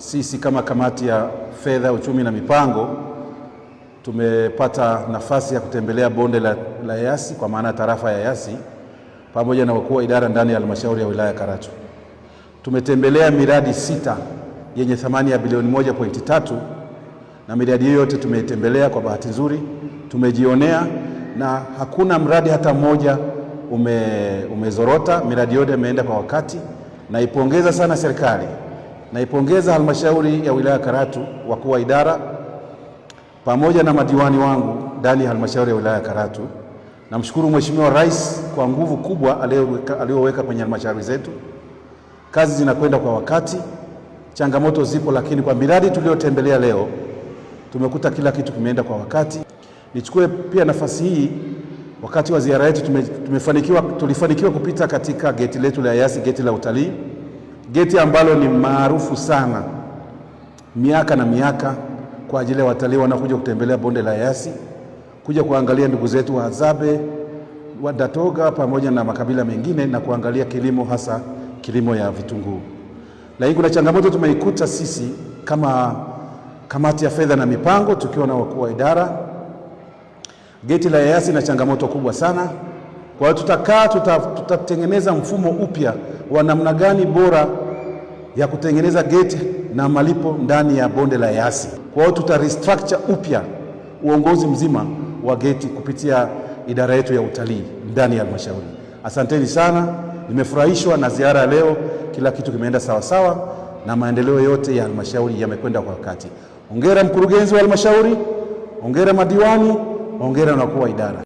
sisi kama kamati ya fedha, uchumi na mipango tumepata nafasi ya kutembelea bonde la Eyasi kwa maana tarafa ya Eyasi pamoja na wakuu wa idara ndani ya halmashauri ya wilaya Karatu. Tumetembelea miradi 6 yenye thamani ya bilioni 1.3 na miradi hiyo yote tumetembelea. Kwa bahati nzuri tumejionea na hakuna mradi hata mmoja umezorota. Miradi yote imeenda kwa wakati. Naipongeza sana serikali, naipongeza halmashauri ya wilaya Karatu, wakuu wa idara pamoja na madiwani wangu ndani ya halmashauri ya wilaya Karatu. Namshukuru Mheshimiwa Rais kwa nguvu kubwa aliyoweka kwenye halmashauri zetu. Kazi zinakwenda kwa wakati, changamoto zipo, lakini kwa miradi tuliyotembelea leo tumekuta kila kitu kimeenda kwa wakati. Nichukue pia nafasi hii, wakati wa ziara yetu tulifanikiwa kupita katika geti letu la Eyasi, geti la utalii, geti ambalo ni maarufu sana miaka na miaka kwa ajili ya watalii wanaokuja kutembelea bonde la Eyasi, kuja kuangalia ndugu zetu wa Hadzabe, wa Datoga pamoja na makabila mengine na kuangalia kilimo, hasa kilimo ya vitunguu. Lakini kuna changamoto tumeikuta sisi kama kamati ya fedha na mipango tukiwa na wakuu wa idara. Geti la Eyasi na changamoto kubwa sana. Kwa hiyo tutatengeneza mfumo upya wa namna gani bora ya kutengeneza geti na malipo ndani ya bonde la Eyasi. Kwa hiyo restructure upya uongozi mzima wa geti kupitia idara yetu ya utalii ndani ya halmashauri. Asanteni sana, nimefurahishwa na ziara ya leo. Kila kitu kimeenda sawa sawa na maendeleo yote ya halmashauri yamekwenda kwa wakati. Hongera mkurugenzi wa halmashauri, hongera madiwani, hongera na wakuu wa idara.